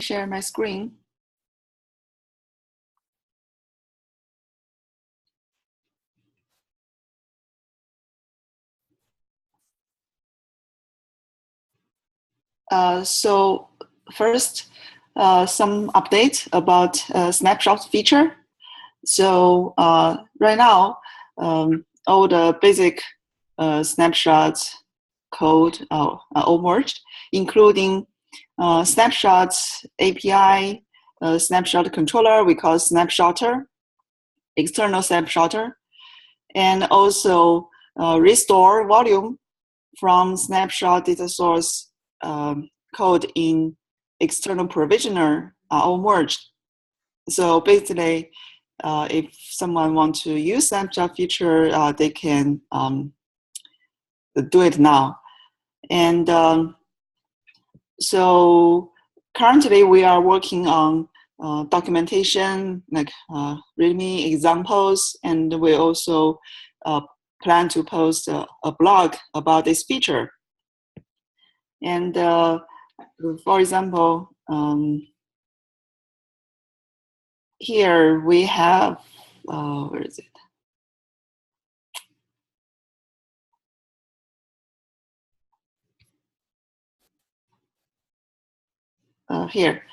share my screen. So first, some update about snapshot feature. So right now, all the basic snapshot code are all merged, including snapshots API, snapshot controller, we call snapshotter, external snapshotter, and also restore volume from snapshot data source code in external provisioner are all merged. So basically, if someone wants to use snapshot feature, they can do it now. And so currently we are working on documentation, like README examples, and we also plan to post a blog about this feature. And for example, here we have, where is it? Here.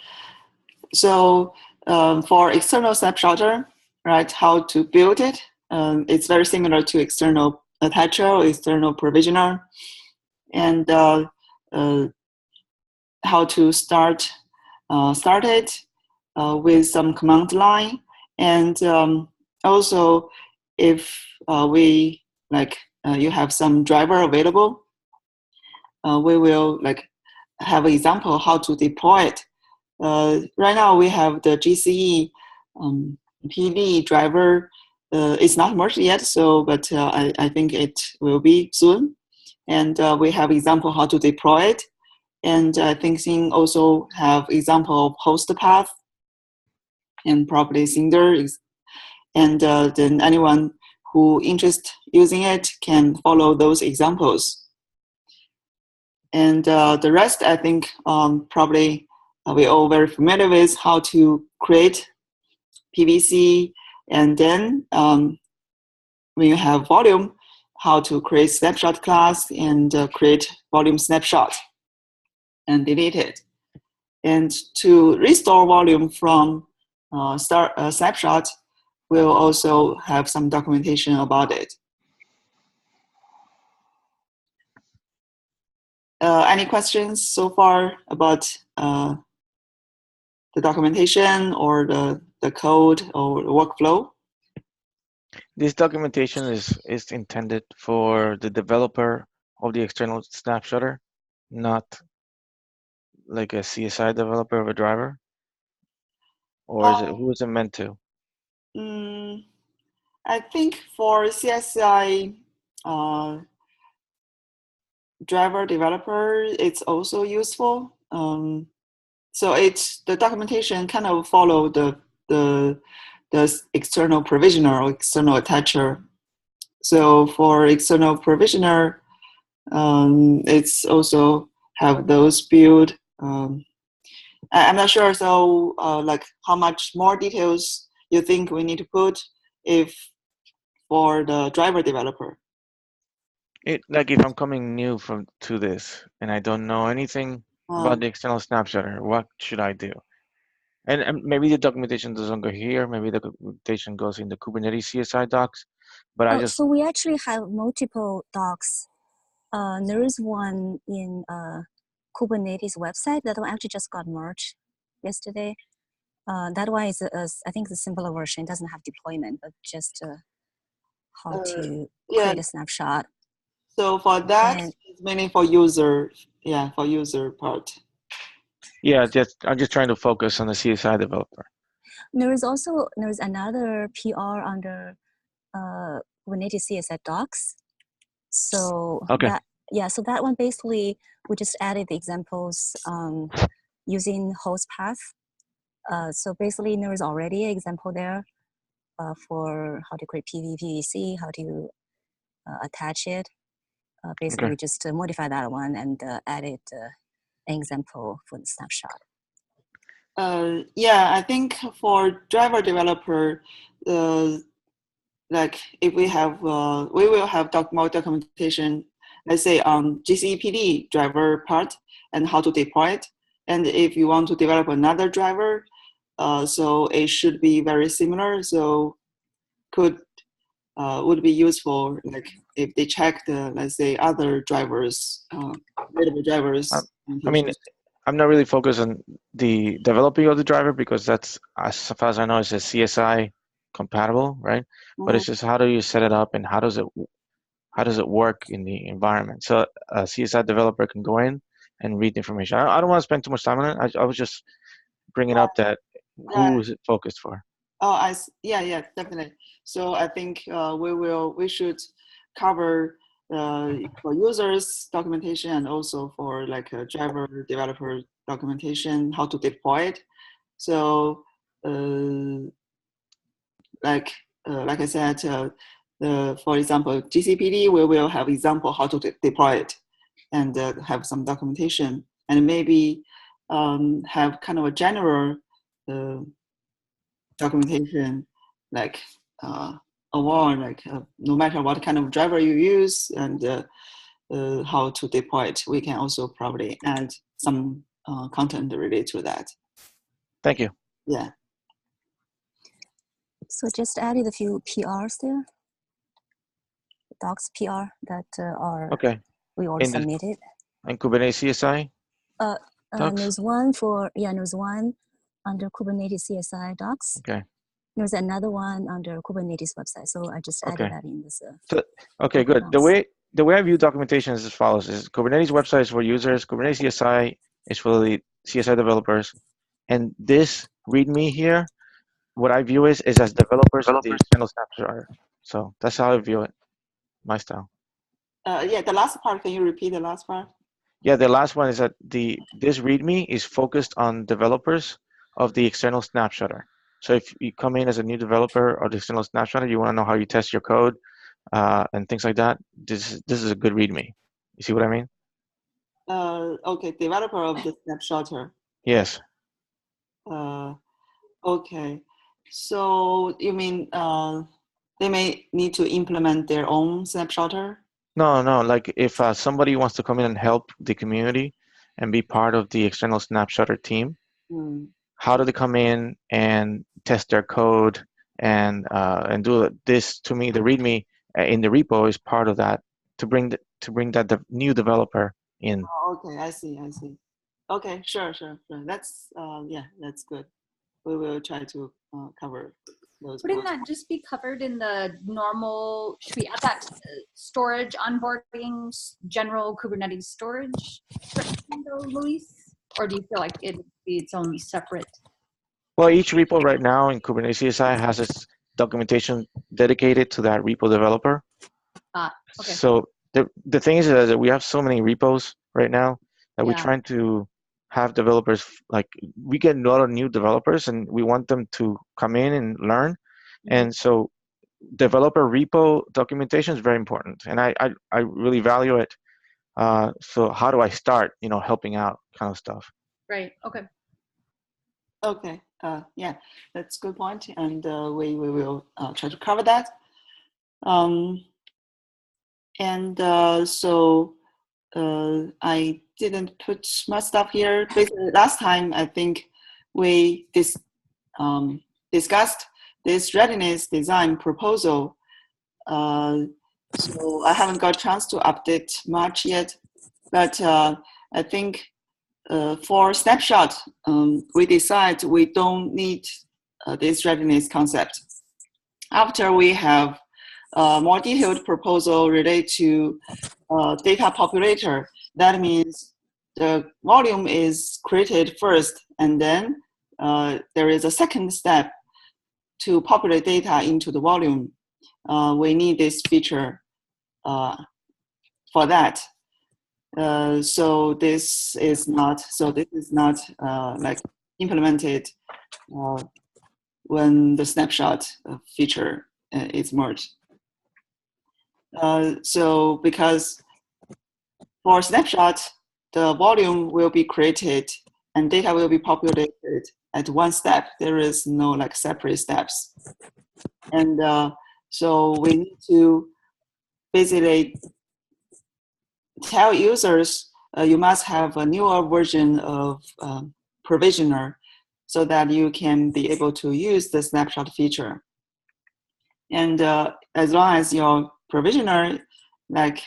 So for external snapshotter, right, how to build it. It's very similar to external attacher or external provisioner. And how to start it with some command line. And also, if we you have some driver available, we will have an example how to deploy it. Right now we have the GCE PD driver. It's not merged yet, but I think it will be soon. And we have example how to deploy it. And I think Jing also have example of host path and probably Cinder. And then anyone who interested using it can follow those examples. And the rest, I think, probably we're all very familiar with how to create PVC. And then when you have volume, how to create snapshot class and create volume snapshot and delete it. And to restore volume from snapshot, we'll also have some documentation about it. Any questions so far about the documentation or the code or the workflow? This documentation is intended for the developer of the external snapshotter, not like a CSI developer of a driver? Or is it, who is it meant to? I think for CSI driver developer, it's also useful. So the documentation kind of follow the external provisioner or external attacher. So for external provisioner, it's also have those build. I'm not sure. So how much more details you think we need to put for the driver developer? If I'm coming new to this and I don't know anything about the external snapshotter, what should I do? And maybe the documentation doesn't go here. Maybe the documentation goes in the Kubernetes CSI docs. But so we actually have multiple docs. There is one in Kubernetes website. That one actually just got merged yesterday. That one is, I think, the simpler version. It doesn't have deployment, but just how to create a snapshot. So for that, it's mainly for user, for user part. Yeah, I'm just trying to focus on the CSI developer. There's another PR under Kubernetes CSI docs. So so that one basically we just added the examples using host path. So basically there is already an example there for how to create PVC, how to attach it. Basically we just modify that one and added an example for the snapshot. Yeah, I think for driver developer, like if we have, we will have more documentation, let's say on GCPD driver part and how to deploy it. And if you want to develop another driver, so it should be very similar. So would be useful, like if they check the, let's say, other drivers, available drivers. I mean, I'm not really focused on the developing of the driver because that's, as far as I know, it's a CSI compatible, right? But it's just how do you set it up and how does it work in the environment? So a CSI developer can go in and read the information. I don't want to spend too much time on it. I was just bringing up that who is it focused for? Oh, yeah, definitely. So I think we should cover for users documentation and also for like a driver developer documentation, how to deploy it. So like I said, for example, GCPD, we will have example how to deploy it and have some documentation and maybe have kind of a general documentation, like overall, like no matter what kind of driver you use and how to deploy it, we can also probably add some content related to that. Thank you. Yeah. So just added a few PRs there. Docs PR that are we already submitted. And Kubernetes CSI? There's one for, there's one under Kubernetes CSI docs. Okay. There's another one under Kubernetes website. So I just added that in this. Okay, good. The way I view documentation is as follows: is Kubernetes website is for users, Kubernetes CSI is for the CSI developers, and this README here, what I view is as developers of the external snapshot. So that's how I view it, my style. Yeah, the last part, can you repeat the last part? Yeah, the last one is that this README is focused on developers of the external snapshotter. So if you come in as a new developer of the external snapshotter, you want to know how you test your code and things like that. This is a good README. You see what I mean? Okay, developer of the snapshotter. Yes. Okay, so you mean they may need to implement their own snapshotter? No. Like if somebody wants to come in and help the community and be part of the external snapshotter team, how do they come in and test their code and do this? To me, the README in the repo is part of that to bring that new developer in. Oh, okay, I see. Okay, sure. That's that's good. We will try to cover those. Wouldn't that just be covered in the normal, should we add that storage onboarding, general Kubernetes storage though, Luis? Or do you feel like it would be its own separate? Well, each repo right now in Kubernetes CSI has its documentation dedicated to that repo developer. Okay. So the thing is that we have so many repos right now that we're trying to have developers, like we get a lot of new developers and we want them to come in and learn. And so developer repo documentation is very important. And I really value it. So how do I start, helping out kind of stuff? Right, okay. Okay, yeah, that's a good point. And we will try to cover that. So I didn't put much stuff here. Basically, last time I think we discussed this readiness design proposal. So I haven't got a chance to update much yet, but I think for snapshot, we decide we don't need this readiness concept. After we have a more detailed proposal related to data populator, that means the volume is created first, and then there is a second step to populate data into the volume. We need this feature for that. So this is not like implemented when the snapshot feature is merged. So because for snapshot, the volume will be created and data will be populated at one step. There is no like separate steps. And so we need to basically tell users you must have a newer version of provisioner so that you can be able to use the snapshot feature. And as long as your provisioner like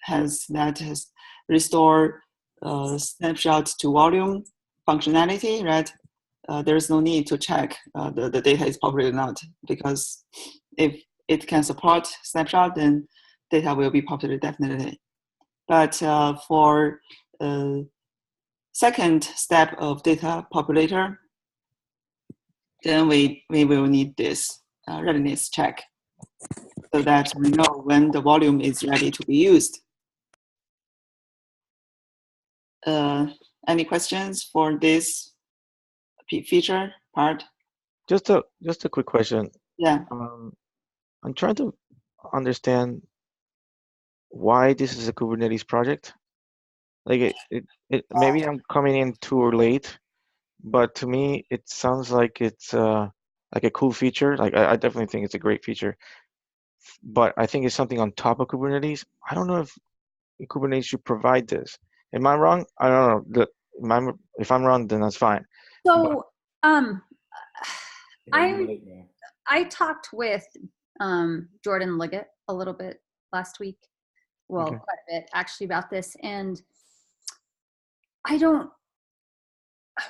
has restore snapshot to volume functionality, right? There's no need to check the data is populated or not, because if it can support snapshot, then data will be populated definitely. But for second step of data populator, then we will need this readiness check so that we know when the volume is ready to be used. Any questions for this feature part? Just a quick question. Yeah. I'm trying to understand why this is a Kubernetes project. Like maybe I'm coming in too late, but to me it sounds like it's like a cool feature. Like I definitely think it's a great feature, but I think it's something on top of Kubernetes. I don't know if Kubernetes should provide this. Am I wrong? I don't know. If I'm wrong, then that's fine. So, I talked with Jordan Liggett a little bit last week. Well, Okay. quite a bit actually about this, and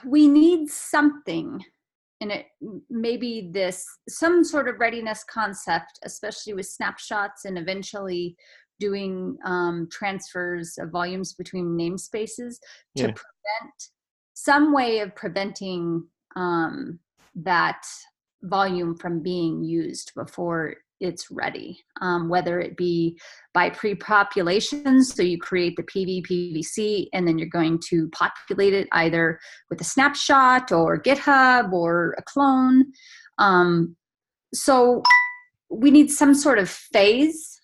we need something in it, maybe some sort of readiness concept, especially with snapshots and eventually doing transfers of volumes between namespaces to prevent some way of preventing that volume from being used before it's ready, whether it be by pre-population, so you create the PVC, and then you're going to populate it either with a snapshot or GitHub or a clone. So we need some sort of phase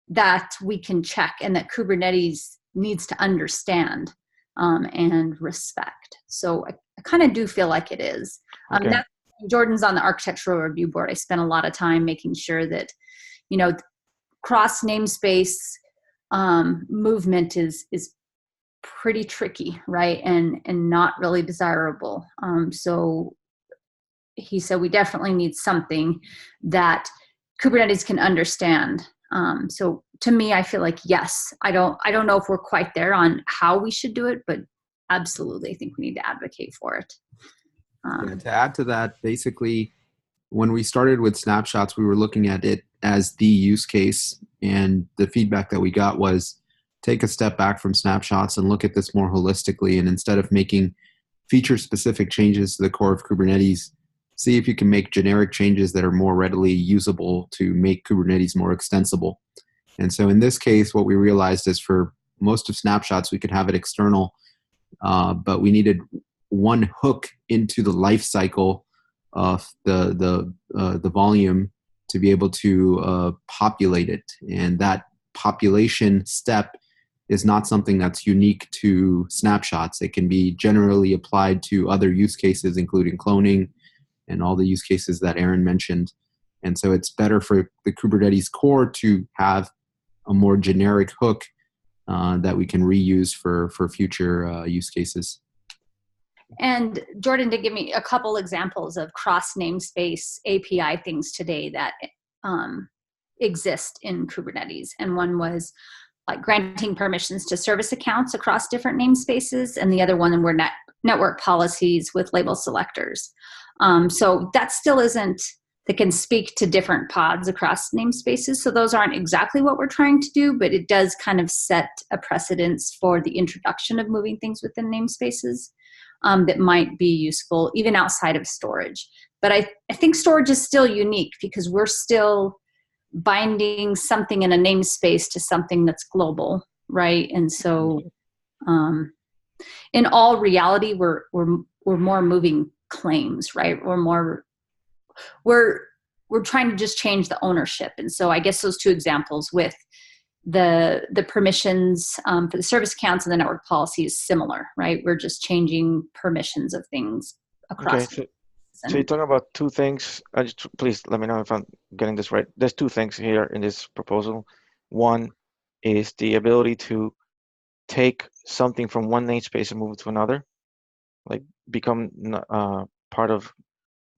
that we can check and that Kubernetes needs to understand and respect. So I kind of do feel like it is. Okay. Jordan's on the architectural review board. I spent a lot of time making sure that, cross namespace movement is pretty tricky, right? And not really desirable. So he said we definitely need something that Kubernetes can understand. So to me, I feel like yes. I don't know if we're quite there on how we should do it, but absolutely, I think we need to advocate for it. To add to that, basically, when we started with snapshots, we were looking at it as the use case, and the feedback that we got was take a step back from snapshots and look at this more holistically, and instead of making feature-specific changes to the core of Kubernetes, see if you can make generic changes that are more readily usable to make Kubernetes more extensible. And so in this case, what we realized is for most of snapshots, we could have it external, but we needed one hook into the life cycle of the volume to be able to populate it. And that population step is not something that's unique to snapshots. It can be generally applied to other use cases, including cloning and all the use cases that Aaron mentioned. And so it's better for the Kubernetes core to have a more generic hook that we can reuse for future use cases. And Jordan did give me a couple examples of cross namespace API things today that exist in Kubernetes. And one was like granting permissions to service accounts across different namespaces. And the other one were network policies with label selectors. So that still isn't, that can speak to different pods across namespaces. So those aren't exactly what we're trying to do, but it does kind of set a precedence for the introduction of moving things within namespaces. That might be useful even outside of storage. But I think storage is still unique because we're still binding something in a namespace to something that's global, right? And so in all reality, we're more moving claims, right? We're trying to just change the ownership. And so I guess those two examples with the permissions for the service accounts and the network policy is similar, right? We're just changing permissions of things across. Okay, so you're talking about two things. Please let me know if I'm getting this right. There's two things here in this proposal. One is the ability to take something from one namespace and move it to another, like become part of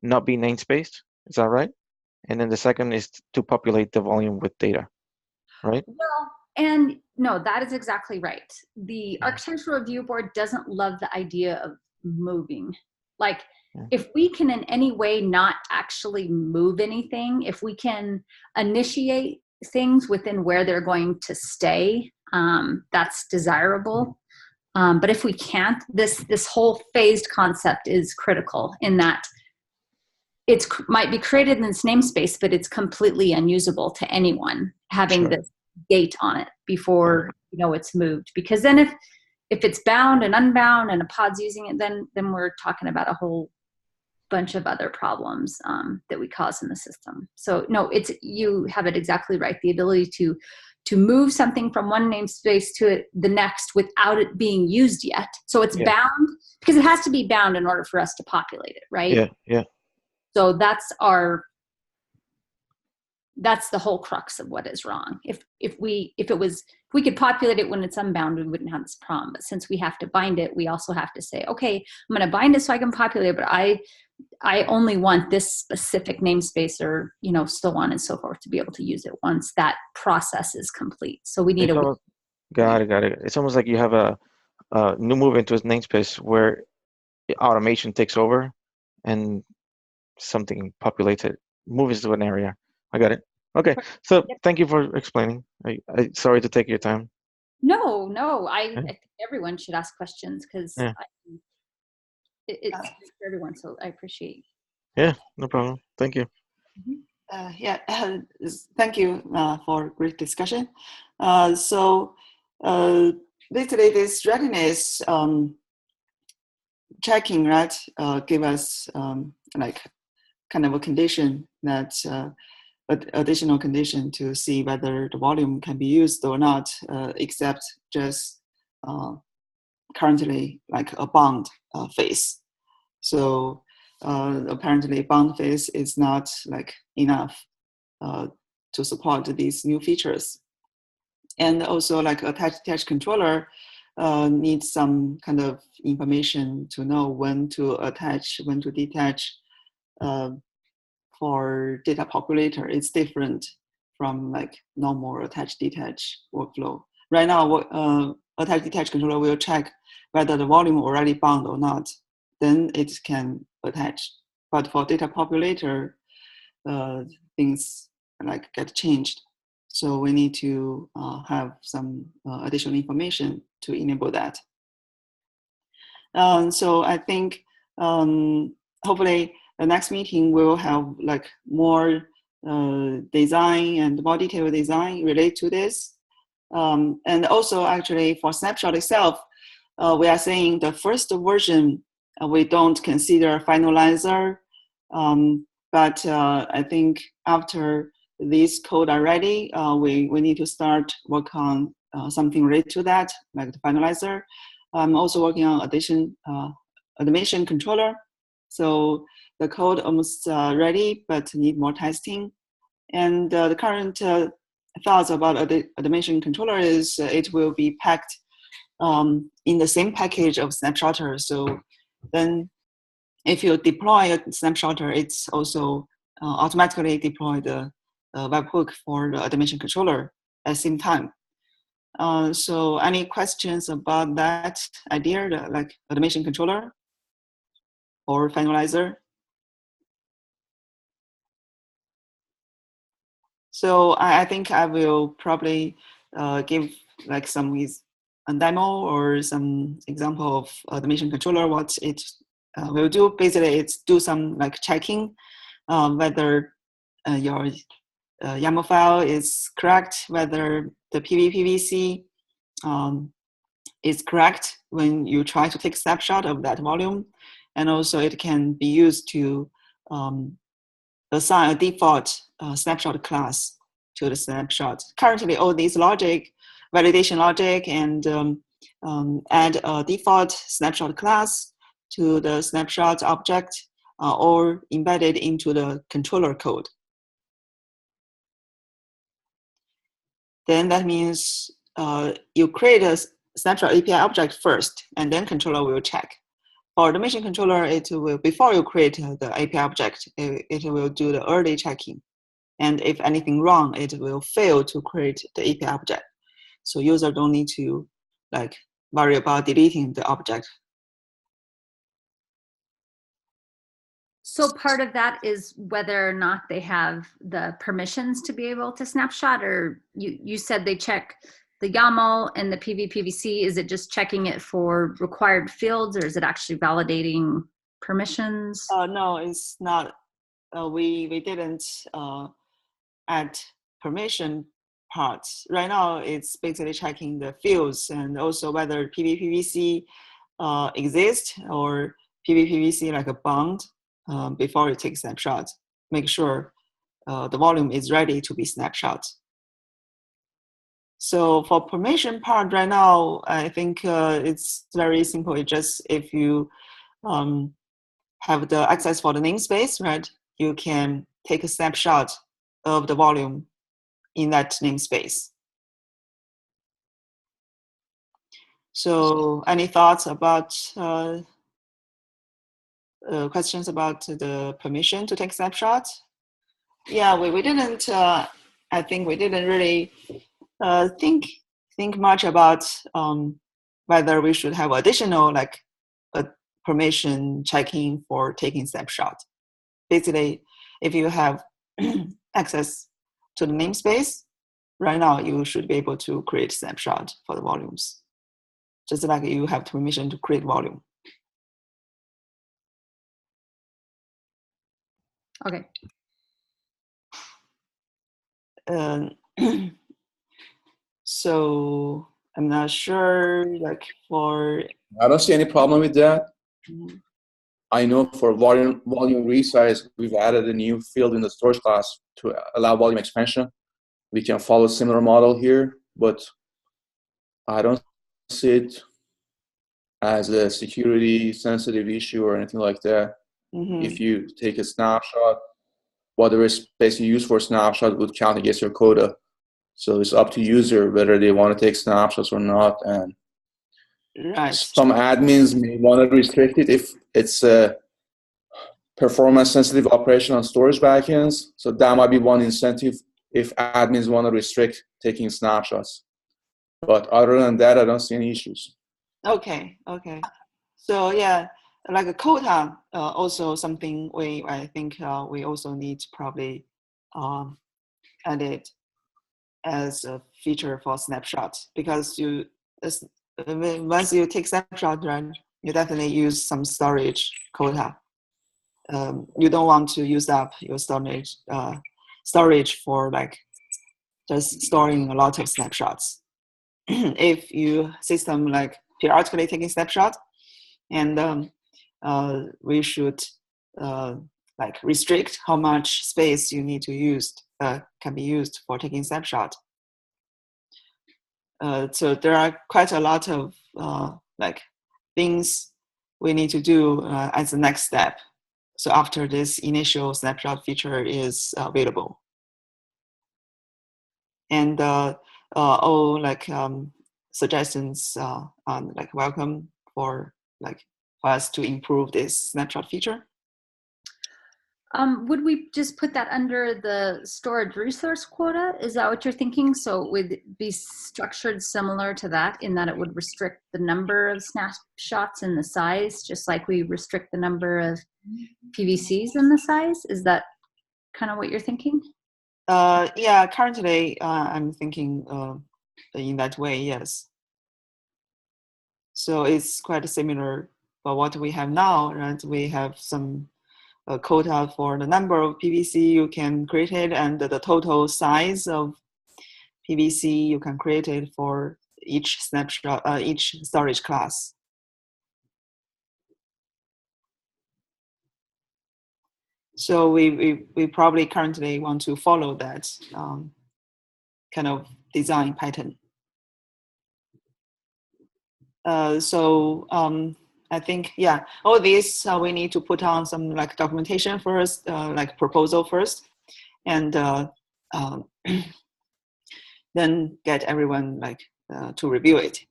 not be namespaced. Is that right? And then the second is to populate the volume with data, right? Well, and no, that is exactly right. The Architectural Review Board doesn't love the idea of moving. Like, if we can in any way not actually move anything, if we can initiate things within where they're going to stay, that's desirable. But if we can't, this whole phased concept is critical in that it might be created in this namespace, but it's completely unusable to anyone having this date on it before it's moved. Because then if it's bound and unbound and a pod's using it, then we're talking about a whole bunch of other problems that we cause in the system. So no, you have it exactly right. The ability to move something from one namespace to the next without it being used yet. So it's bound, because it has to be bound in order for us to populate it, right? Yeah. So that's the whole crux of what is wrong. If we could populate it when it's unbound, we wouldn't have this problem. But since we have to bind it, we also have to say, okay, I'm going to bind it so I can populate it, but I only want this specific namespace, or so on and so forth, to be able to use it once that process is complete. So we need got it. It's almost like you have a new move into a namespace where automation takes over and something populates it, moves to an area. I got it. Okay, so thank you for explaining. I sorry to take your time. No, I think everyone should ask questions, because it's for everyone. So I appreciate. Yeah, no problem. Thank you. Thank you for great discussion. So basically, this readiness checking, right, give us like kind of a condition that additional condition to see whether the volume can be used or not, except just currently like a bound phase. So apparently bound phase is not like enough to support these new features. And also like attach controller needs some kind of information to know when to attach, when to detach. For data populator, it's different from like normal attach detach workflow. Right now, attach detach controller will check whether the volume already bound or not. Then it can attach. But for data populator, things like get changed. So we need to have some additional information to enable that. So I think hopefully the next meeting will have like more design and more detailed design related to this. And also actually for Snapshot itself, we are saying the first version, we don't consider finalizer. But I think after these code are ready, we need to start work on something related to that, like the finalizer. I'm also working on automation controller. So the code almost ready, but need more testing. And the current thoughts about automation controller is it will be packed in the same package of Snapshotter. So then if you deploy a Snapshotter, it's also automatically deploy the webhook for the automation controller at the same time. So any questions about that idea, like automation controller or finalizer? So I think I will probably give like a demo or some example of automation controller, what it will do. Basically, it's do some like checking whether your YAML file is correct, whether the PVPVC is correct when you try to take a snapshot of that volume. And also it can be used to assign a default snapshot class to the snapshot. Currently, all these logic, validation logic, and add a default snapshot class to the snapshot object or embedded into the controller code. Then that means you create a snapshot API object first, and then controller will check. For the mission controller, it will, before you create the API object, it will do the early checking. And if anything wrong, it will fail to create the API object. So user don't need to like worry about deleting the object. So part of that is whether or not they have the permissions to be able to snapshot, or you said they check the YAML and the PVPVC. Is it just checking it for required fields, or is it actually validating permissions? No, it's not. We didn't add permission parts. Right now, it's basically checking the fields and also whether PVPVC exists or PVPVC like a bound before you take snapshot. Make sure the volume is ready to be snapshot. So for permission part right now, I think it's very simple. It's just if you have the access for the namespace, right? You can take a snapshot of the volume in that namespace. So any thoughts about questions about the permission to take snapshots? Yeah, we didn't, I think we didn't really think much about whether we should have additional like a permission checking for taking snapshot. Basically, if you have access to the namespace, right now you should be able to create snapshot for the volumes, just like you have permission to create volume. Okay. So I'm not sure, like for. I don't see any problem with that. I know for volume resize, we've added a new field in the storage class to allow volume expansion. We can follow a similar model here, but I don't see it as a security sensitive issue or anything like that. If you take a snapshot, whatever space you use for snapshot would count against your quota. So it's up to user whether they want to take snapshots or not. And some admins may want to restrict it if it's a performance sensitive operation on storage backends. So that might be one incentive if admins want to restrict taking snapshots. But other than that, I don't see any issues. Okay. So yeah, like a quota, also something I think we also need to probably add it as a feature for snapshots, because once you take snapshot, right, you definitely use some storage quota. You don't want to use up your storage for like just storing a lot of snapshots. If you system like periodically taking snapshot, and we should like restrict how much space you need to use can be used for taking snapshot. So there are quite a lot of like things we need to do as the next step. So after this initial snapshot feature is available, and all like suggestions are like welcome for us to improve this snapshot feature. Would we just put that under the storage resource quota? Is that what you're thinking? So it would be structured similar to that, in that it would restrict the number of snapshots and the size, just like we restrict the number of PVCs and the size? Is that kind of what you're thinking? Yeah, currently I'm thinking in that way, yes. So it's quite similar, but what we have now, right? We have some quota for the number of PVC you can create it, and the total size of PVC you can create it for each snapshot, each storage class. So we probably currently want to follow that kind of design pattern. So I think, yeah, all these we need to put on some like documentation first, like proposal first, and then get everyone like to review it.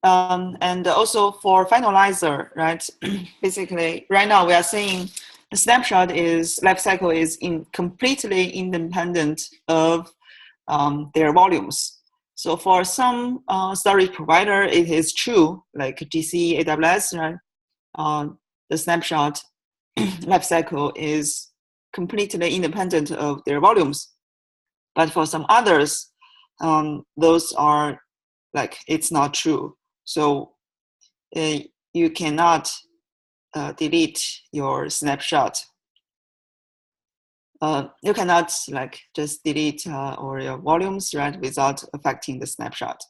And also for finalizer, right? Basically, right now we are seeing the snapshot lifecycle is completely independent of their volumes. So for some storage provider, it is true, like GC, AWS, right? The snapshot lifecycle is completely independent of their volumes. But for some others, those are like, it's not true. So you cannot delete your snapshot. You cannot like just delete or your volumes, right, without affecting the snapshot.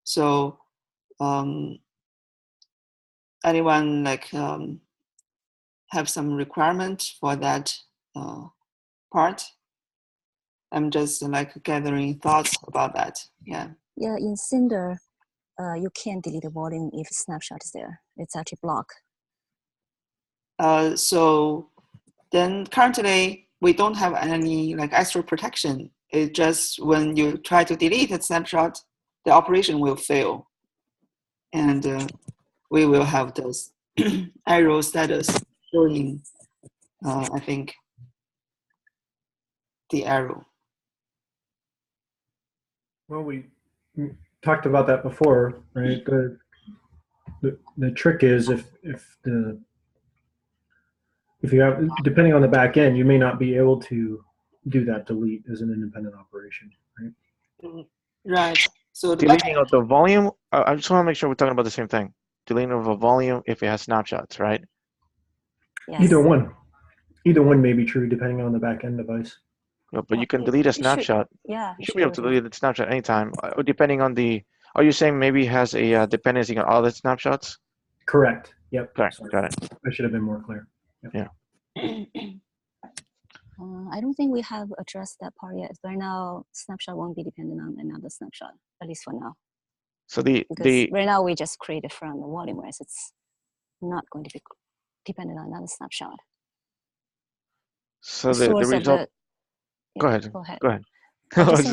So anyone like have some requirement for that part? I'm just like gathering thoughts about that. Yeah. Yeah, in Cinder, you can't delete the volume if snapshot is there. It's actually blocked. So then currently we don't have any like extra protection. It just when you try to delete a snapshot, the operation will fail, and we will have this arrow status showing. I think the arrow. Well, we talked about that before, right? The trick is if you have, depending on the back end, you may not be able to do that delete as an independent operation, right? Right. So deleting of the volume. I just want to make sure we're talking about the same thing. Deleting of a volume if it has snapshots, right? Yes. Either one may be true depending on the back end device. No, but you can delete a snapshot. You should be able to delete the snapshot anytime, depending on the. Are you saying maybe it has a dependency on all the snapshots? Correct. Yep. Correct. Sorry. Got it. I should have been more clear. Yep. Yeah. I don't think we have addressed that part yet. Right now, snapshot won't be dependent on another snapshot, at least for now. So right now we just create it from the volume, whereas it's not going to be dependent on another snapshot. So the result. Go ahead. Go ahead. Go ahead. I was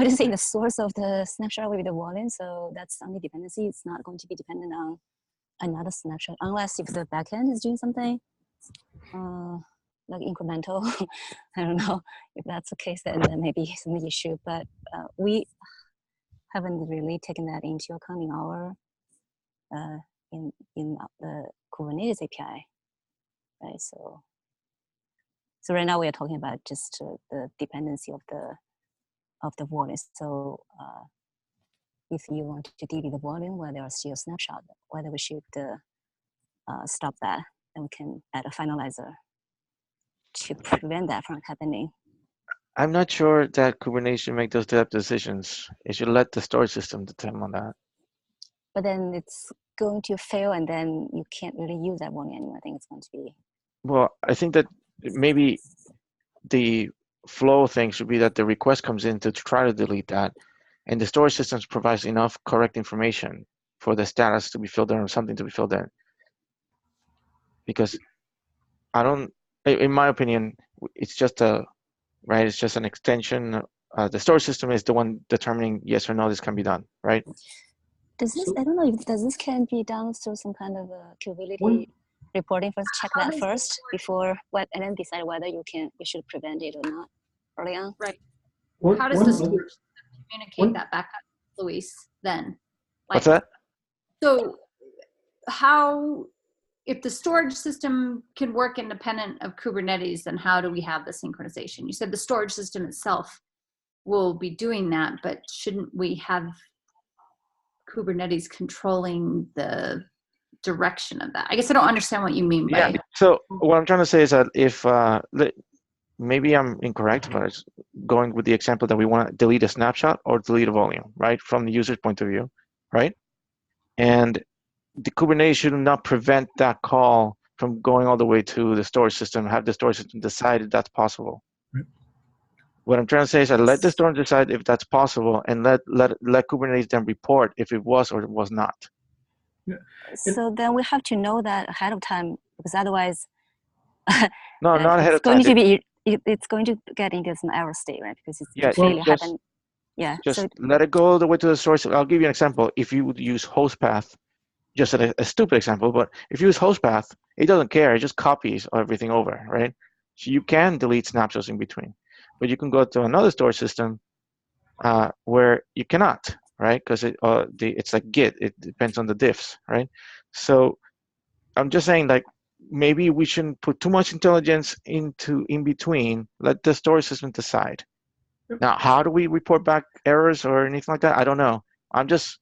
just saying the source of the snapshot will be the volume, so that's only dependency. It's not going to be dependent on another snapshot, unless if the backend is doing something like incremental. I don't know if that's the case, then maybe some issue. But we haven't really taken that into account in our in the Kubernetes API, right? So right now we are talking about just the dependency of the volume. So if you want to delete the volume where there are still snapshots, whether we should stop that, then we can add a finalizer to prevent that from happening. I'm not sure that Kubernetes should make those type of decisions. It should let the storage system determine on that. But then it's going to fail, and then you can't really use that volume anymore. I think it's going to be. Well, I think that maybe the flow thing should be that the request comes in to try to delete that, and the storage systems provides enough correct information for the status to be filled in or something to be filled in. Because in my opinion, it's just it's just an extension. The storage system is the one determining yes or no this can be done, right? Does this? I don't know if this can be done through some kind of capability reporting first. Check that first before and then decide whether you should prevent it or not early on. Right. How does the storage system communicate that back up, Luis? Then, what's that? So, if the storage system can work independent of Kubernetes, then how do we have the synchronization? You said the storage system itself will be doing that, but shouldn't we have Kubernetes controlling the direction of that? I guess I don't understand what you mean by. Yeah. So what I'm trying to say is that if maybe I'm incorrect, but it's going with the example that we want to delete a snapshot or delete a volume, right, from the user's point of view, right? And the Kubernetes should not prevent that call from going all the way to the storage system, have the storage system decide if that's possible. What I'm trying to say is that let the storage decide if that's possible, and let Kubernetes then report if it was or it was not. Yeah. So then we have to know that ahead of time, because otherwise, no, not ahead of time. It's going to get into some error state, right? Because it's failure happen. Yeah. Just let it go all the way to the source. I'll give you an example. If you would use host path, just a stupid example, but if you use host path, it doesn't care. It just copies everything over, right? So you can delete snapshots in between, but you can go to another storage system where you cannot, right? Because it's like Git. It depends on the diffs, right? So I'm just saying, like, maybe we shouldn't put too much intelligence into in between. Let the storage system decide. Now, how do we report back errors or anything like that? I don't know. I'm just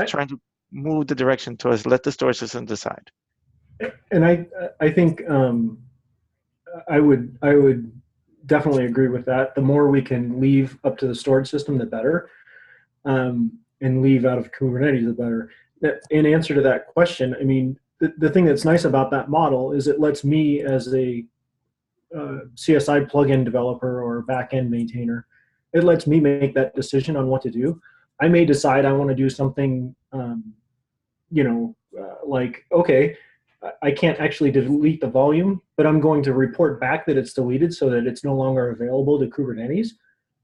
trying to move the direction towards let the storage system decide. And I think I would definitely agree with that. The more we can leave up to the storage system, the better, and leave out of Kubernetes, the better. In answer to that question, I mean, the thing that's nice about that model is it lets me as a CSI plugin developer or backend maintainer, it lets me make that decision on what to do. I may decide I want to do something, like, okay, I can't actually delete the volume, but I'm going to report back that it's deleted so that it's no longer available to Kubernetes.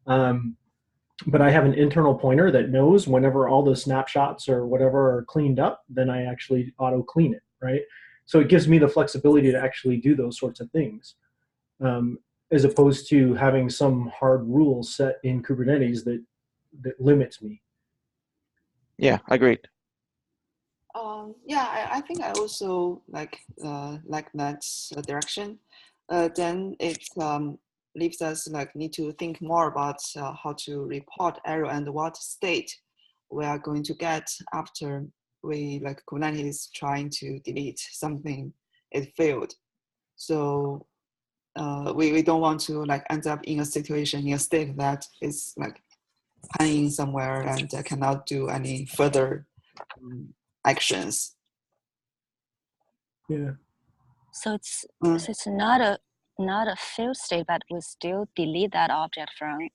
But I have an internal pointer that knows whenever all the snapshots or whatever are cleaned up, then I actually auto clean it, right? So it gives me the flexibility to actually do those sorts of things, as opposed to having some hard rules set in Kubernetes that limits me. Yeah, agreed. Yeah, I think I also like that direction. Then it leaves us like need to think more about how to report error and what state we are going to get after we like Kubernetes trying to delete something it failed. So we don't want to like end up in a situation, in a state that is like hanging somewhere and cannot do any further actions. Yeah. So it's not a failed state, but we still delete that object from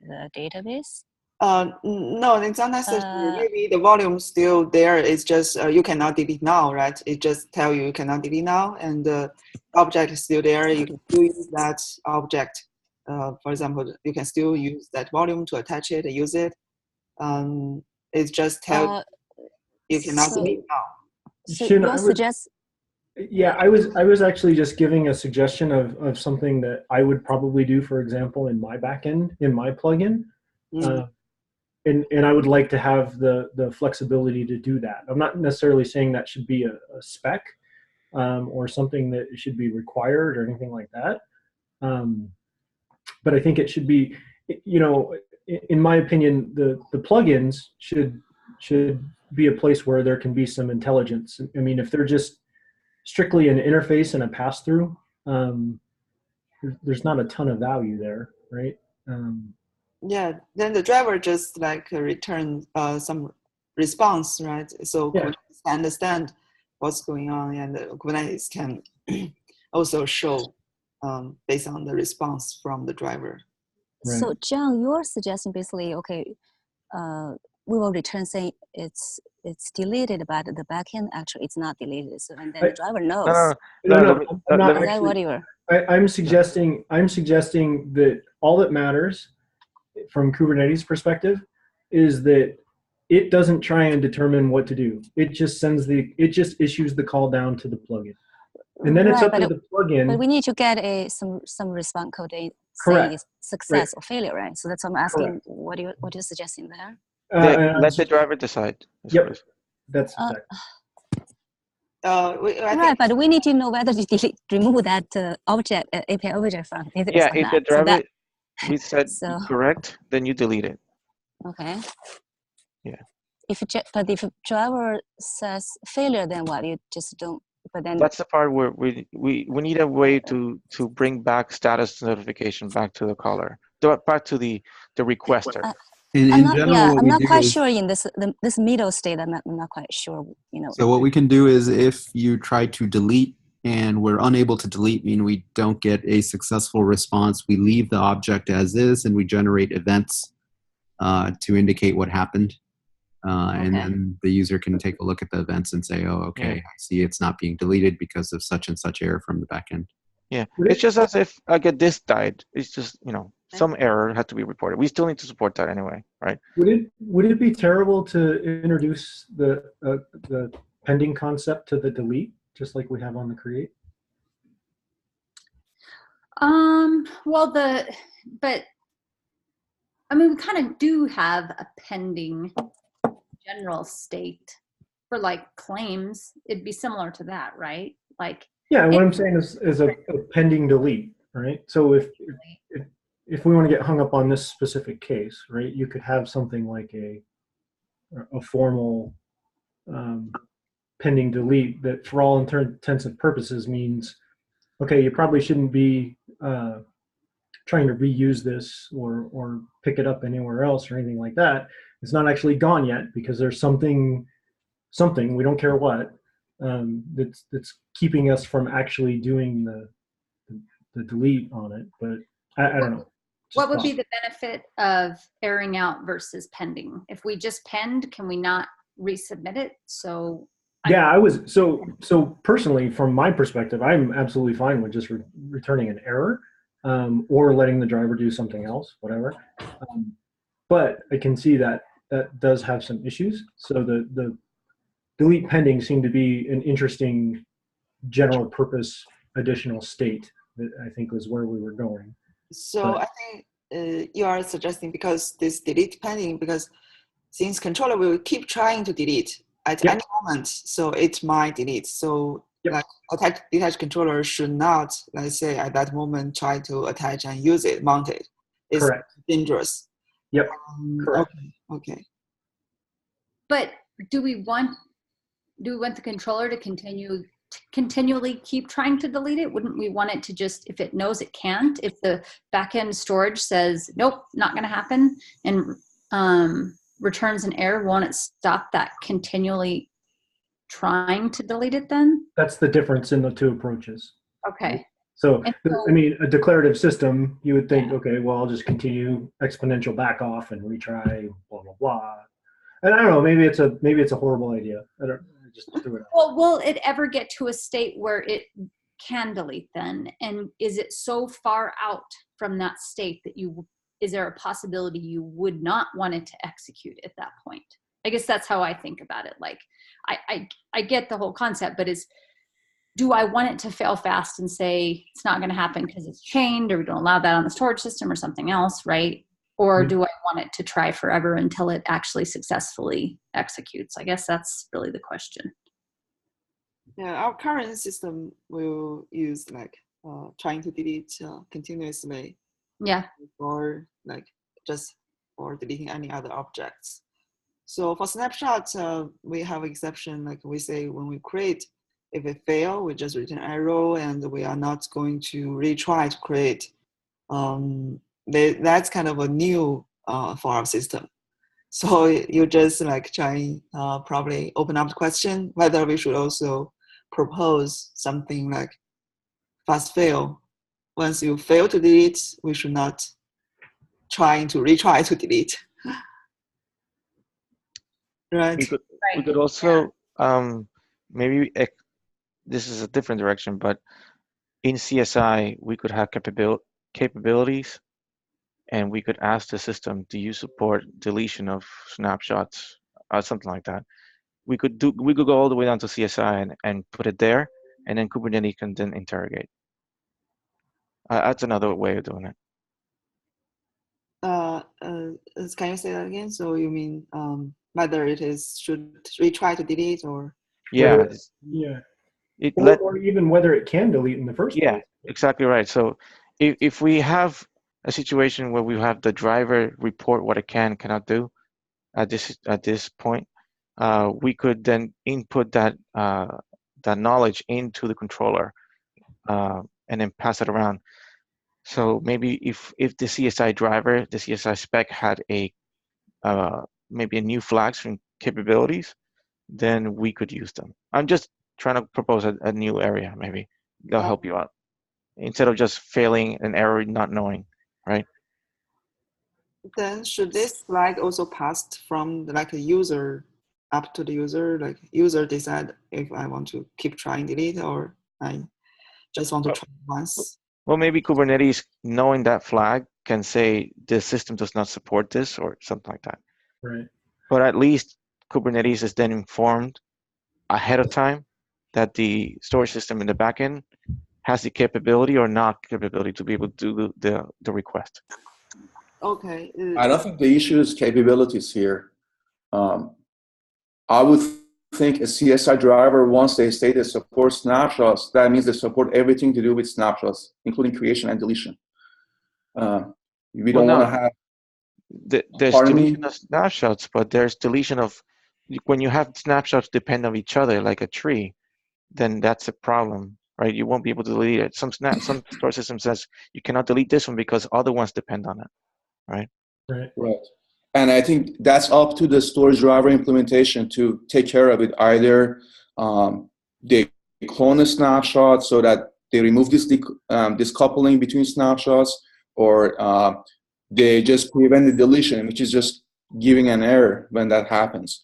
the database. No, it's not necessary. Maybe the volume still there. It's just you cannot delete now, right? It just tell you cannot delete now, and the object is still there. You can still use that object. For example, you can still use that volume to attach it and use it. It's just tell you cannot delete now. So you suggest? Yeah, I was actually just giving a suggestion of something that I would probably do, for example, in my backend, in my plugin. And I would like to have the flexibility to do that. I'm not necessarily saying that should be a spec or something that should be required or anything like that. But I think it should be, in my opinion, the plugins should be a place where there can be some intelligence. I mean, if they're just strictly an interface and a pass-through, there's not a ton of value there, right? Yeah, then the driver just like return some response, right? So Kubernetes can understand what's going on, and Kubernetes can also show based on the response from the driver. Right. So John, you're suggesting basically, okay, we will return saying it's deleted, but the backend actually it's not deleted. So and then the driver knows. No, I'm not Is that what you were? I'm suggesting that all that matters from Kubernetes perspective is that it doesn't try and determine what to do. It just issues the call down to the plugin, and then it's up to the plugin. But we need to get some response code saying it's success or failure, right? So that's what I'm asking. What are you suggesting there? Let the driver decide. Yep, that's exactly. Right, but we need to know whether to remove that object API object from it. Yeah, if the driver we said correct, then you delete it. Okay. Yeah. If driver says failure, then what? You just don't. But then that's the part where we need a way to bring back status notification back to the caller, back to the requester. In general, I'm not quite sure in this middle state. I'm not quite sure. So what we can do is if you try to delete and we're unable to delete, mean we don't get a successful response. We leave the object as is, and we generate events to indicate what happened. And then the user can take a look at the events and say, oh, okay, I see it's not being deleted because of such and such error from the backend. Yeah, it's just as if like a disk died. It's just, you know, some error had to be reported. We still need to support that anyway, right? Would it be terrible to introduce the pending concept to the delete, just like we have on the create? Well, but I mean, we kind of do have a pending general state for like claims. It'd be similar to that, right? Like, yeah, what I'm saying is a pending delete, right? So if we want to get hung up on this specific case, right, you could have something like a formal pending delete that, for all intents and purposes, means okay, you probably shouldn't be trying to reuse this or pick it up anywhere else or anything like that. It's not actually gone yet because there's something we don't care what that's keeping us from actually doing the delete on it. But I don't know. What would be the benefit of airing out versus pending? If we just penned, can we not resubmit it? So yeah, I was so personally, from my perspective, I'm absolutely fine with just returning an error or letting the driver do something else, whatever. But I can see that does have some issues. So the delete pending seemed to be an interesting general purpose additional state that I think was where we were going. So I think you are suggesting, because this delete pending, because since controller will keep trying to delete at any moment, so it might delete. So like detached controller should not, let's say, at that moment try to attach and use it, mount it. It's correct. Dangerous. Yep. Correct. Okay. But do we want the controller to continually keep trying to delete it? Wouldn't we want it to just, if it knows it can't, if the backend storage says nope, not going to happen, and returns an error, won't it stop that continually trying to delete it then? That's the difference in the two approaches. Okay. So I mean, a declarative system, you would think, okay, well, I'll just continue exponential back off and retry, blah blah blah. And I don't know, maybe it's a horrible idea. I just threw it out. Well, will it ever get to a state where it can delete then? And is it so far out from that state that is there a possibility you would not want it to execute at that point? I guess that's how I think about it. Like, I get the whole concept, but do I want it to fail fast and say it's not going to happen because it's chained, or we don't allow that on the storage system or something else, right? Or do I want it to try forever until it actually successfully executes? I guess that's really the question. Yeah, our current system will use like trying to delete continuously. Yeah. Or like just for deleting any other objects. So for snapshots, we have exception, like we say when we create, if it fail, we just return arrow, and we are not going to retry to create. That's kind of a new for our system. So you just like try probably open up the question whether we should also propose something like fast fail. Once you fail to delete, we should not trying to retry to delete. Right. We could also maybe this is a different direction, but in CSI we could have capabilities, and we could ask the system, do you support deletion of snapshots or something like that. We could go all the way down to CSI and put it there, and then Kubernetes can then interrogate. That's another way of doing it. Can you say that again? So you mean whether it should retry to delete, or yeah, or even whether it can delete in the first place. Yeah, exactly right. So if we have a situation where we have the driver report what it cannot do at this point, we could then input that knowledge into the controller and then pass it around. So maybe if the CSI driver, the CSI spec had maybe a new flags from capabilities, then we could use them. I'm just trying to propose a new area. Maybe they'll help you out instead of just failing an error, not knowing, right? Then should this flag also passed from like a user up to the user? Like user decide if I want to keep trying delete or I just want to try once. Well, maybe Kubernetes, knowing that flag, can say the system does not support this or something like that. Right. But at least Kubernetes is then informed ahead of time that the storage system in the backend has the capability or not capability to be able to do the request. Okay. I don't think the issue is capabilities here. I would think a CSI driver, once they say they support snapshots, that means they support everything to do with snapshots, including creation and deletion. We don't want to have. There's deletion of snapshots, but there's deletion of, when you have snapshots depend on each other like a tree, then that's a problem, right? You won't be able to delete it. Some storage system says you cannot delete this one because other ones depend on it, right? Right. And I think that's up to the storage driver implementation to take care of it. Either they clone a snapshot so that they remove this coupling between snapshots, or they just prevent the deletion, which is just giving an error when that happens.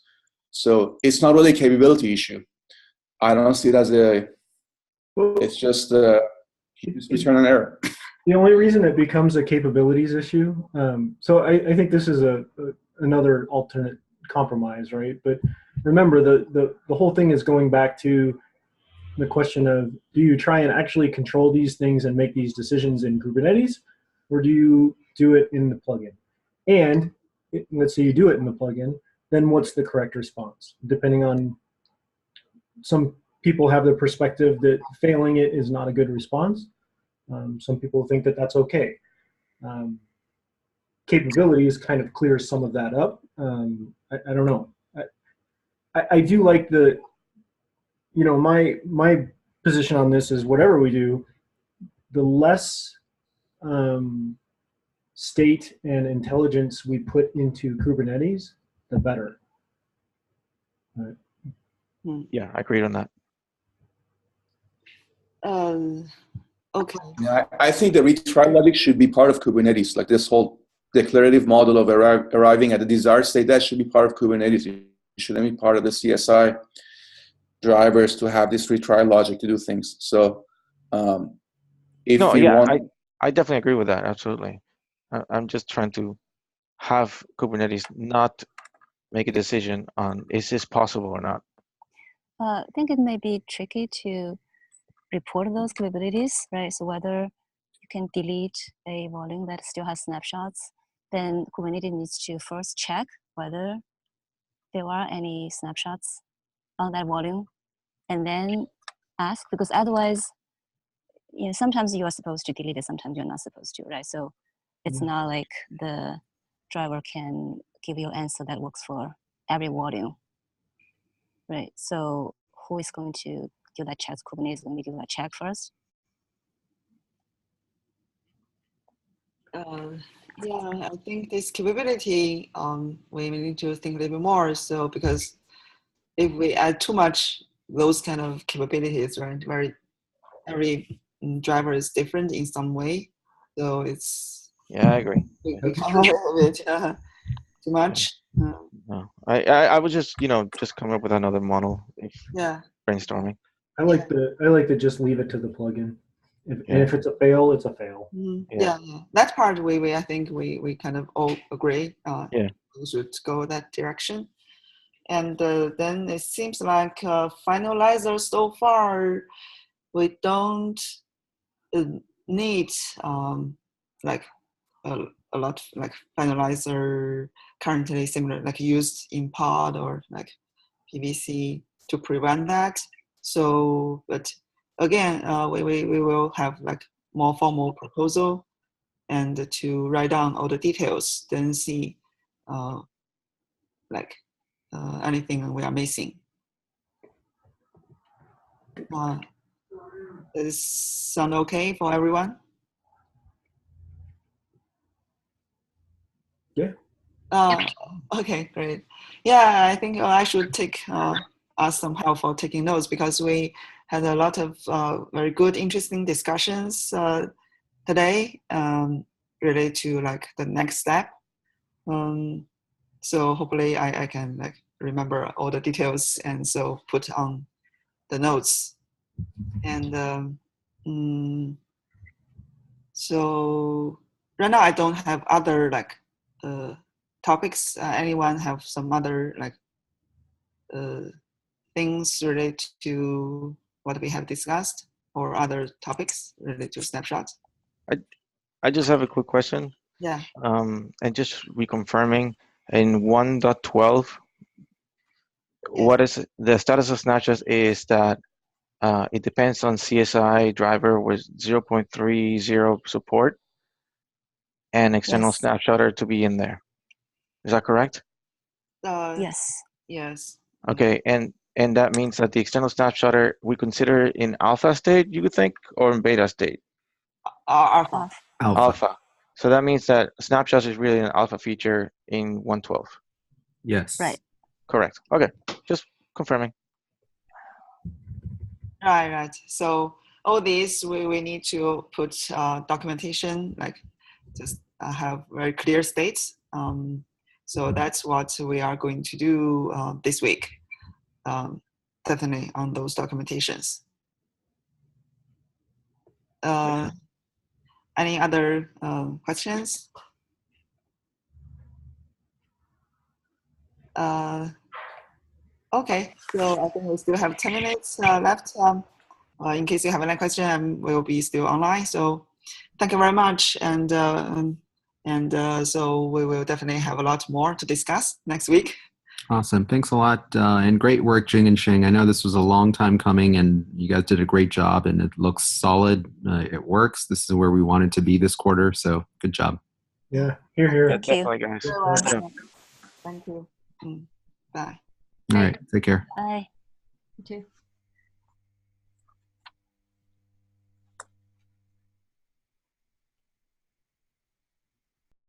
So it's not really a capability issue. I don't see it as it's just return an error. The only reason it becomes a capabilities issue, so I think this is another alternate compromise, right? But remember, the whole thing is going back to the question of, do you try and actually control these things and make these decisions in Kubernetes, or do you do it in the plugin? And let's say you do it in the plugin, then what's the correct response? Depending on, some people have the perspective that failing it is not a good response. Some people think that that's okay. Capabilities kind of clears some of that up. I don't know. I do like the, my position on this is, whatever we do, the less state and intelligence we put into Kubernetes, the better. Right. Yeah, I agree on that. Okay. Yeah, I think the retry logic should be part of Kubernetes. Like this whole declarative model of arriving at the desired state, that should be part of Kubernetes. It shouldn't be part of the CSI drivers to have this retry logic to do things. So if no, you yeah, want, I definitely agree with that. Absolutely. I'm just trying to have Kubernetes not make a decision on, is this possible or not? I think it may be tricky to report those capabilities, right? So whether you can delete a volume that still has snapshots, then Kubernetes needs to first check whether there are any snapshots on that volume, and then ask, because otherwise, sometimes you are supposed to delete it, sometimes you're not supposed to, right? So it's not like the driver can give you an answer that works for every volume, right? So who is going to do that check? Kubernetes is going to do that check first. Yeah, I think this capability, we need to think a little bit more. So because if we add too much those kind of capabilities, right, every driver is different in some way. So it's, yeah, I agree. Become a little bit too much. No, I was just just coming up with another model. Brainstorming. I like to just leave it to the plugin. And if it's a fail, it's a fail. Yeah. That part I think we kind of all agree. We should go that direction. And then it seems like finalizer so far, we don't need like a lot like finalizer currently similar, like used in pod or like PVC to prevent that. So, but again, we will have like more formal proposal and to write down all the details, then see like anything we are missing. Does this sound okay for everyone? Yeah. Okay, great. Yeah, I think I should take us some help for taking notes, because we had a lot of very good, interesting discussions today related to like the next step. So hopefully I can like remember all the details and so put on the notes. And so right now I don't have other like topics. Anyone have some other like things related to what we have discussed, or other topics related to snapshots? I just have a quick question. Yeah. And just reconfirming, in 1.12, what is the status of snapshots is that it depends on CSI driver with 0.30 support and external snapshotter to be in there. Is that correct? Yes. Yes. Okay, and that means that the external snapshotter we consider in alpha state, you would think, or in beta state? Alpha. Alpha. So that means that snapshots is really an alpha feature in 1.12. Yes. Right. Correct. Okay, just confirming. Right. So all these we need to put documentation, like just have very clear states. So that's what we are going to do this week. Definitely on those documentations. Any other questions? Okay, so I think we still have 10 minutes left. In case you have any question, we'll be still online. So thank you very much. And so we will definitely have a lot more to discuss next week. Awesome. Thanks a lot. And great work, Jing and Xing. I know this was a long time coming and you guys did a great job and it looks solid. It works. This is where we wanted to be this quarter. So good job. Yeah, here. Thank you. Definitely, guys. Thank you. Bye. All right. Take care. Bye. You too.